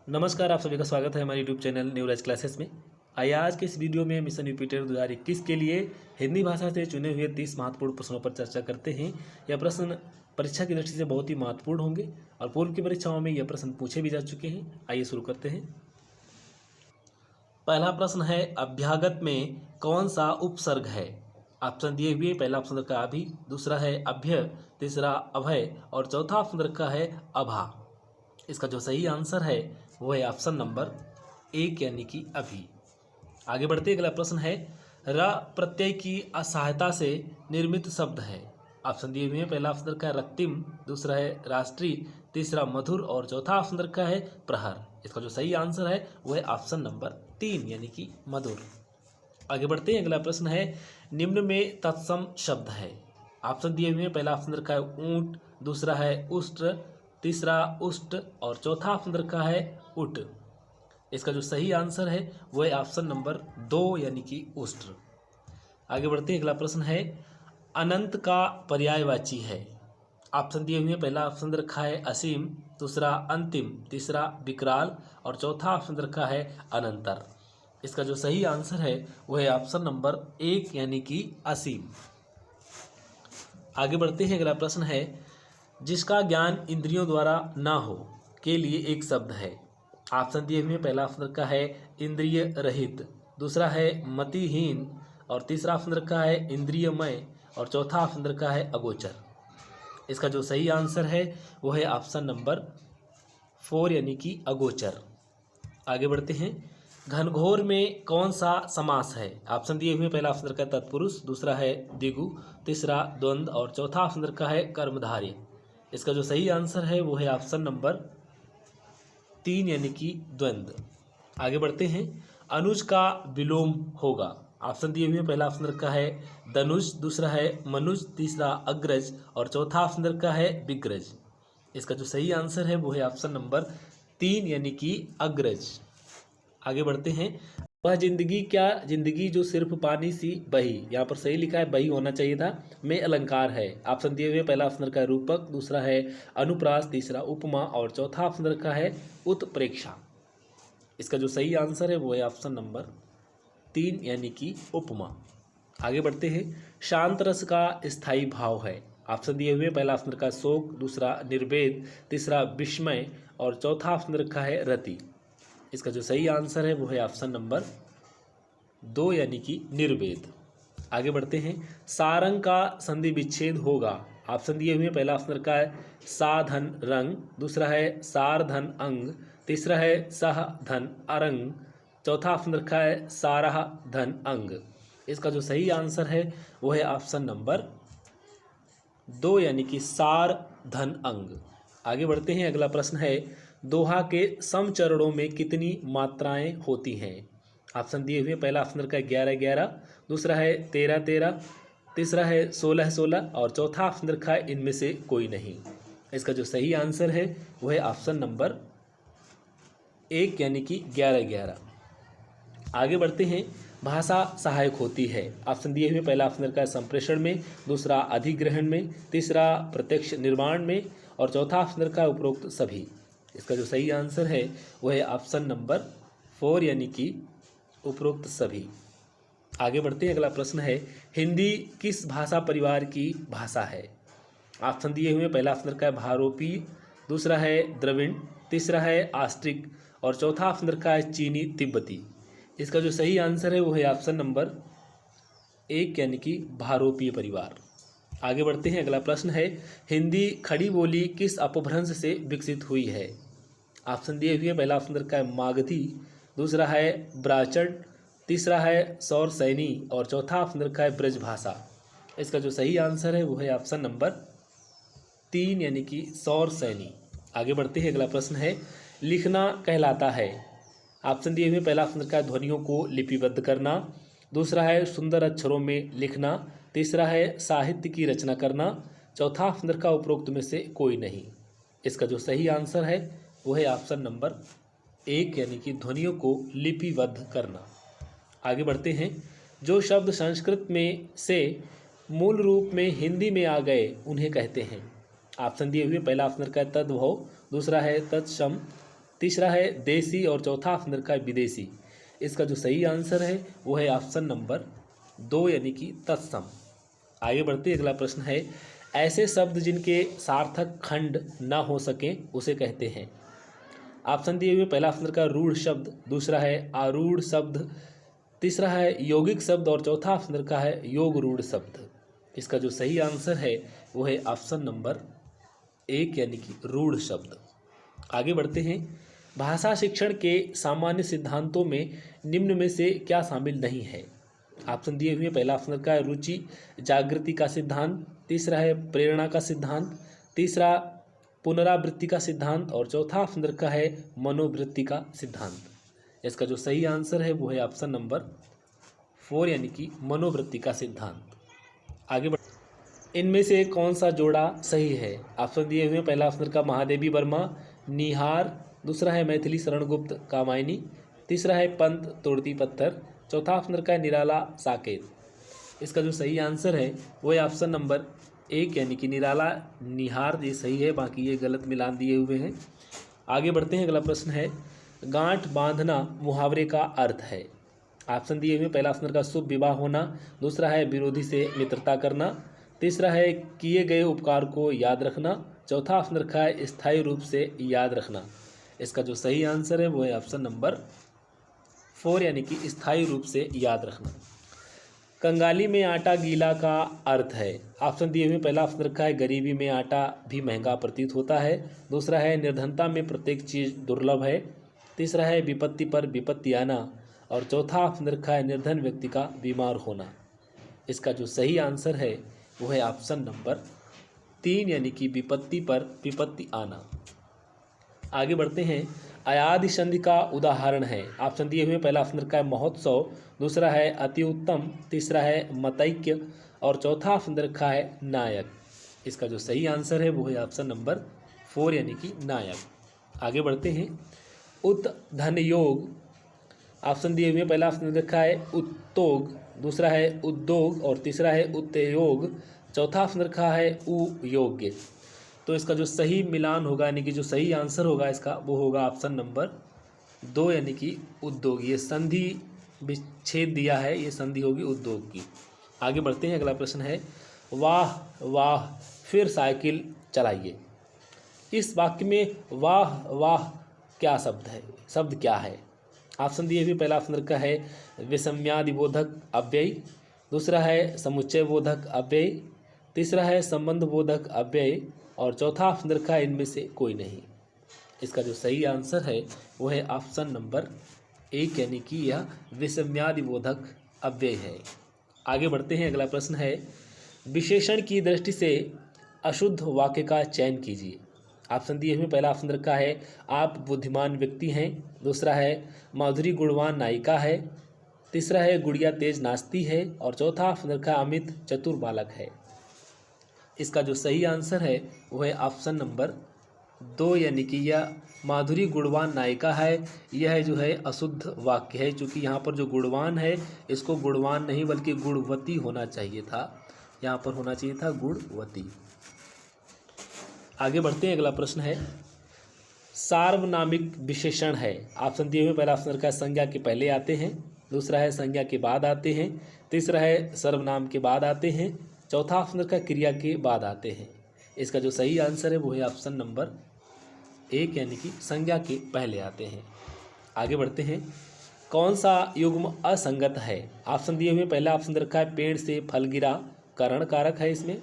नमस्कार, आप सभी का स्वागत है हमारे यूट्यूब चैनल न्यू राज क्लासेस में। आइए आज के इस वीडियो में मिशन यूपिटर 2021 के लिए हिंदी भाषा से चुने हुए 30 महत्वपूर्ण प्रश्नों पर चर्चा करते हैं। यह प्रश्न परीक्षा की दृष्टि से बहुत ही महत्वपूर्ण होंगे और पूर्व की परीक्षाओं में यह प्रश्न पूछे भी जा चुके हैं। आइए शुरू करते हैं। पहला प्रश्न है, अभ्यागत में कौन सा उपसर्ग है? ऑप्शन दिए हुए, पहला ऑप्शन रखा अभि, दूसरा है अभ्य, तीसरा अभय और चौथा ऑप्शन रखा है अभा। इसका जो सही आंसर है वो है ऑप्शन नंबर 1 यानी कि अभी। आगे बढ़ते अगला प्रश्न है, र प्रत्यय की असहायता से निर्मित शब्द है। ऑप्शन दिए हुए हैं, पहला ऑप्शन रखा है रक्तिम, दूसरा है राष्ट्रीय, तीसरा मधुर और चौथा ऑप्शन रखा है प्रहर। इसका जो सही आंसर है वो है ऑप्शन नंबर 3 यानी कि मधुर। आगे बढ़ते हैं अगला प्रश्न है, निम्न में तत्सम शब्द है। ऑप्शन दिए हुए हैं, पहला ऑप्शन रखा है ऊंट, दूसरा है उष्ट, तीसरा उष्ट और चौथा ऑप्शन रखा है उट। इसका जो सही आंसर है वो है ऑप्शन नंबर 2 यानी कि उष्ट। आगे बढ़ते हैं अगला प्रश्न है, अनंत का पर्यायवाची है। ऑप्शन दिए हुए हैं, पहला ऑप्शन रखा है असीम, दूसरा अंतिम, तीसरा विकराल और चौथा ऑप्शन रखा है अनंतर। इसका जो सही आंसर है वो है ऑप्शन नंबर 1 यानी कि असीम। आगे बढ़ते हैं अगला प्रश्न है, जिसका ज्ञान इंद्रियों द्वारा ना हो के लिए एक शब्द है। ऑप्शन दिए हुए, पहला ऑप्शन रखा है इंद्रिय रहित, दूसरा है मतिहीन और तीसरा ऑप्शन रखा है इंद्रियमय और चौथा ऑप्शन रखा है अगोचर। इसका जो सही आंसर है वो है ऑप्शन नंबर 4 यानी कि अगोचर। आगे बढ़ते हैं, घनघोर में कौन सा समास है? ऑप्शन दिए हुए, पहला ऑप्शन रखा है तत्पुरुष, दूसरा है द्विगु, तीसरा द्वंद्व और चौथा ऑप्शन रखा है कर्मधारय। इसका जो सही आंसर है वो है ऑप्शन नंबर 3 यानी कि द्वंद्व। आगे बढ़ते हैं, अनुज का विलोम होगा। ऑप्शन दिए हुए, पहला ऑप्शन रखा है धनुष, दूसरा है मनुज, तीसरा अग्रज और चौथा ऑप्शन रखा है विग्रज। इसका जो सही आंसर है वो है ऑप्शन नंबर 3 यानी कि अग्रज। आगे बढ़ते हैं, वह जिंदगी क्या जिंदगी जो सिर्फ पानी सी बही, यहाँ पर सही लिखा है बही होना चाहिए था, में अलंकार है। ऑप्शन दिए हुए, पहला ऑप्शन रखा है रूपक, दूसरा है अनुप्रास, तीसरा उपमा और चौथा ऑप्शन रखा है उत्प्रेक्षा। इसका जो सही आंसर है वो है ऑप्शन नंबर 3 यानी कि उपमा। आगे बढ़ते हैं, शांत रस का स्थायी भाव है। ऑप्शन दिए हुए, पहला ऑप्शन रखा है शोक, दूसरा निर्वेद, तीसरा विस्मय और चौथा ऑप्शन रखा है रति। इसका जो सही आंसर है वो है ऑप्शन नंबर 2 यानी कि निर्वेद। आगे बढ़ते हैं, सारंग का संधि विच्छेद होगा। ऑप्शन दिए हुए, पहला ऑप्शन रखा है साधन रंग, दूसरा है सारधन अंग, तीसरा है सह धन अरंग, चौथा ऑप्शन रखा है सारह धन अंग। इसका जो सही आंसर है वो है ऑप्शन नंबर 2 यानी कि सार धन अंग। आगे बढ़ते हैं, अगला प्रश्न है, दोहा के समचरणों में कितनी मात्राएं होती हैं? ऑप्शन दिए हुए, पहला ऑप्शन रखा है 11-11, दूसरा है 13-13, तीसरा है 16-16 और चौथा ऑप्शन रखा है इनमें से कोई नहीं। इसका जो सही आंसर है वो है ऑप्शन नंबर 1 यानी कि 11-11। आगे बढ़ते हैं, भाषा सहायक होती है। ऑप्शन दिए हुए, पहला ऑप्शन रखा है संप्रेषण में, दूसरा अधिग्रहण में, तीसरा प्रत्यक्ष निर्माण में और चौथा ऑप्शन रखा है उपरोक्त सभी। इसका जो सही आंसर है वह है ऑप्शन नंबर 4 यानी कि उपरोक्त सभी। आगे बढ़ते हैं, अगला प्रश्न है, हिंदी किस भाषा परिवार की भाषा है? ऑप्शन दिए हुए, पहला ऑप्शन रखा है भारोपीय, दूसरा है द्रविड़, तीसरा है आस्ट्रिक और चौथा ऑप्शन रखा है चीनी तिब्बती। इसका जो सही आंसर है वो है ऑप्शन नंबर 1 यानी कि भारोपीय परिवार। आगे बढ़ते हैं, अगला प्रश्न है, हिंदी खड़ी बोली किस अपभ्रंश से विकसित हुई है? ऑप्शन दिए हुए, पहला ऑप्शन रखा है मागधी, दूसरा है ब्राचड, तीसरा है सौर सैनी और चौथा ऑप्शन रखा है ब्रजभाषा। इसका जो सही आंसर है वो है ऑप्शन नंबर 3 यानी कि सौर सैनी। आगे बढ़ते हैं, अगला प्रश्न है, लिखना कहलाता है। ऑप्शन दिए हुए, पहला ऑप्शन रखा है ध्वनियों को लिपिबद्ध करना, दूसरा है सुंदर अक्षरों में लिखना, तीसरा है साहित्य की रचना करना, चौथा ऑप्शन रखा उपरोक्त में से कोई नहीं। इसका जो सही आंसर है वो है ऑप्शन नंबर 1 यानी कि ध्वनियों को लिपिबद्ध करना। आगे बढ़ते हैं, जो शब्द संस्कृत में से मूल रूप में हिंदी में आ गए उन्हें कहते हैं। ऑप्शन दिए हुए, पहला ऑप्शन रखा है तद्भव, दूसरा है तत्सम, तीसरा है देसी और चौथा ऑप्शन रखा है विदेशी। इसका जो सही आंसर है वो है ऑप्शन नंबर 2 यानी कि तत्सम। आगे बढ़ते अगला प्रश्न है, ऐसे शब्द जिनके सार्थक खंड न हो सकें उसे कहते हैं। ऑप्शन दिए हुए पहला ऑप्शन रखा है रूढ़ शब्द, दूसरा है आरूढ़ शब्द, तीसरा है यौगिक शब्द और चौथा ऑप्शन रखा है योग रूढ़ शब्द। इसका जो सही आंसर है वो है ऑप्शन नंबर 1 यानी कि रूढ़ शब्द। आगे बढ़ते हैं, भाषा शिक्षण के सामान्य सिद्धांतों में निम्न में से क्या शामिल नहीं है। ऑप्शन दिए हुए पहला ऑप्शन रखा है रुचि जागृति का सिद्धांत, तीसरा है प्रेरणा का सिद्धांत, तीसरा पुनरावृत्ति का सिद्धांत और चौथा ऑप्शन रखा है मनोवृत्ति का सिद्धांत। इसका जो सही आंसर है वो है ऑप्शन नंबर 4 यानी कि मनोवृत्ति का सिद्धांत। आगे बढ़, इनमें से कौन सा जोड़ा सही है। ऑप्शन दिए हुए पहला ऑप्शन का महादेवी वर्मा निहार, दूसरा है मैथिली शरण गुप्त कामायनी, तीसरा है पंत तोड़ती पत्थर, चौथा ऑप्शन का है निराला साकेत। इसका जो सही आंसर है वो है ऑप्शन नंबर 1 यानी कि निराला निहार, ये सही है, बाकी ये गलत मिलान दिए हुए हैं। आगे बढ़ते हैं, अगला प्रश्न है, गांठ बांधना मुहावरे का अर्थ है। ऑप्शन दिए हुए पहला ऑप्शन का शुभ विवाह होना, दूसरा है विरोधी से मित्रता करना, तीसरा है किए गए उपकार को याद रखना, चौथा ऑप्शन रखा है स्थायी रूप से याद रखना। इसका जो सही आंसर है वो है ऑप्शन नंबर 4 यानी कि स्थायी रूप से याद रखना। कंगाली में आटा गीला का अर्थ है। ऑप्शन दिए हुए पहला ऑप्शन रखा है गरीबी में आटा भी महंगा प्रतीत होता है, दूसरा है निर्धनता में प्रत्येक चीज़ दुर्लभ है, तीसरा है विपत्ति पर विपत्ति आना और चौथा ऑप्शन रखा है निर्धन व्यक्ति का बीमार होना। इसका जो सही आंसर है वो है ऑप्शन नंबर 3 यानी कि विपत्ति पर विपत्ति आना। आगे बढ़ते हैं, अयादि संधि का उदाहरण है। ऑप्शन दिए हुए पहला ऑप्शन रखा है महोत्सव, दूसरा है अति उत्तम, तीसरा है मतैक्य और चौथा ऑप्शन रखा है नायक। इसका जो सही आंसर है वो है ऑप्शन नंबर 4 यानी कि नायक। आगे बढ़ते हैं, उत धन योग। ऑप्शन दिए हुए पहला ऑप्शन रखा है उत्तोग, दूसरा है उद्योग और तीसरा है उत्योग, चौथा ऑप्शन रखा है उयोग्य। तो इसका जो सही मिलान होगा यानी कि जो सही आंसर होगा इसका वो होगा ऑप्शन नंबर 2 यानी कि उद्योग। ये संधि विच्छेद दिया है, ये संधि होगी उद्योग की। आगे बढ़ते हैं, अगला प्रश्न है, वाह वाह फिर साइकिल चलाइए। इस वाक्य में वाह वाह क्या शब्द है, शब्द क्या है। ऑप्शन दिए हुए पहला ऑप्शन रखा है विषम्यादिबोधक अव्यय, दूसरा है समुच्चय बोधक अव्यय, तीसरा है संबंध बोधक अव्यय और चौथा ऑप्शन रखा है इनमें से कोई नहीं। इसका जो सही आंसर है वो है ऑप्शन नंबर 1 यानी कि यह विषम्यादिबोधक अव्यय है। आगे बढ़ते हैं, अगला प्रश्न है, विशेषण की दृष्टि से अशुद्ध वाक्य का चयन कीजिए। ऑप्शन दिए हुए पहला ऑप्शन रखा है आप बुद्धिमान व्यक्ति हैं, दूसरा है माधुरी गुणवान नायिका है, तीसरा है गुड़िया तेज नाचती है और चौथा ऑप्शन रखा है अमित चतुर बालक है। इसका जो सही आंसर है वो है ऑप्शन नंबर 2 यानी कि यह माधुरी गुणवान नायिका है। यह जो है अशुद्ध वाक्य है, क्योंकि यहाँ पर जो गुणवान है इसको गुणवान नहीं बल्कि गुणवती होना चाहिए था, यहाँ पर होना चाहिए था गुणवती। आगे बढ़ते हैं, अगला प्रश्न है, सार्वनामिक विशेषण है। ऑप्शन दिए हुए पहला ऑप्शन रखा है संज्ञा के पहले आते हैं, दूसरा है संज्ञा के बाद आते हैं, तीसरा है सर्वनाम के बाद आते हैं, चौथा ऑप्शन रखा है क्रिया के बाद आते हैं। इसका जो सही आंसर है वो है ऑप्शन नंबर 1 यानी कि संज्ञा के पहले आते हैं। आगे बढ़ते हैं, कौन सा युग्म असंगत है। ऑप्शन दिए हुए पहला ऑप्शन रखा है पेड़ से फल गिरा, करण कारक है इसमें,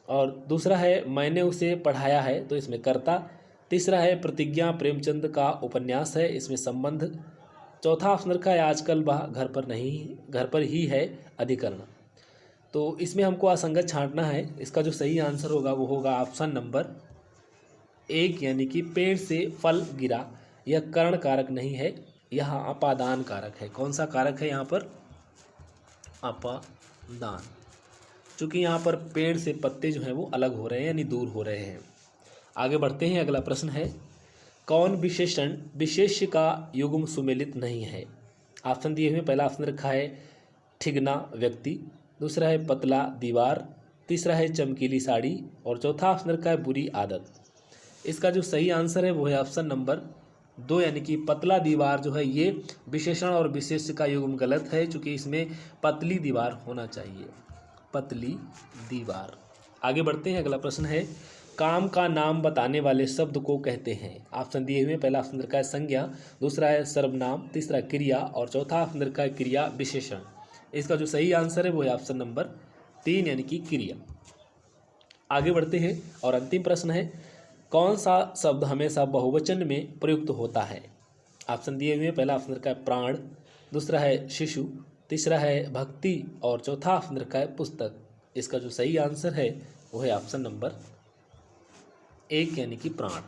और दूसरा है मैंने उसे पढ़ाया है तो इसमें कर्ता, तीसरा है प्रतिज्ञा प्रेमचंद का उपन्यास है, इसमें संबंध, चौथा ऑप्शन रखा है आजकल वह घर पर ही है अधिकरण। तो इसमें हमको असंगत छांटना है। इसका जो सही आंसर होगा वो होगा ऑप्शन नंबर 1 यानी कि पेड़ से फल गिरा। यह करण कारक नहीं है, यह अपादान कारक है। कौन सा कारक है यहाँ पर, अपादान, चूँकि यहाँ पर पेड़ से पत्ते जो हैं वो अलग हो रहे हैं यानी दूर हो रहे हैं। आगे बढ़ते हैं, अगला प्रश्न है, कौन विशेषण विशेष्य का युग्म सुमेलित नहीं है। ऑप्शन दिए हुए पहला ऑप्शन रखा है ठिगना व्यक्ति, दूसरा है पतला दीवार, तीसरा है चमकीली साड़ी और चौथा ऑप्शन रखा है बुरी आदत। इसका जो सही आंसर है वो है ऑप्शन नंबर दो यानी कि पतला दीवार जो है ये विशेषण और विशेष्य का युग्म गलत है, क्योंकि इसमें पतली दीवार होना चाहिए, पतली दीवार। आगे बढ़ते हैं, अगला प्रश्न है काम का नाम बताने वाले शब्द को कहते हैं। ऑप्शन दिए हुए, पहला ऑप्शन का है संज्ञा, दूसरा है सर्वनाम, तीसरा क्रिया और चौथा ऑप्शन का है क्रिया विशेषण। इसका जो सही आंसर है वो है ऑप्शन नंबर 3 यानी कि क्रिया। आगे बढ़ते हैं और अंतिम प्रश्न है कौन सा शब्द हमेशा बहुवचन में प्रयुक्त होता है। ऑप्शन दिए हुए, पहला ऑप्शन का है प्राण, दूसरा है शिशु, तीसरा है भक्ति और चौथा ऑप्शन का है पुस्तक। इसका जो सही आंसर है वो है ऑप्शन नंबर 1 यानी कि प्राण।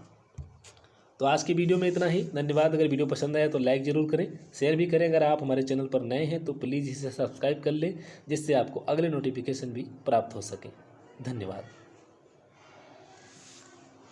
तो आज की वीडियो में इतना ही, धन्यवाद। अगर वीडियो पसंद आया तो लाइक ज़रूर करें, शेयर भी करें। अगर आप हमारे चैनल पर नए हैं तो प्लीज़ इसे सब्सक्राइब कर लें, जिससे आपको अगले नोटिफिकेशन भी प्राप्त हो सके। धन्यवाद।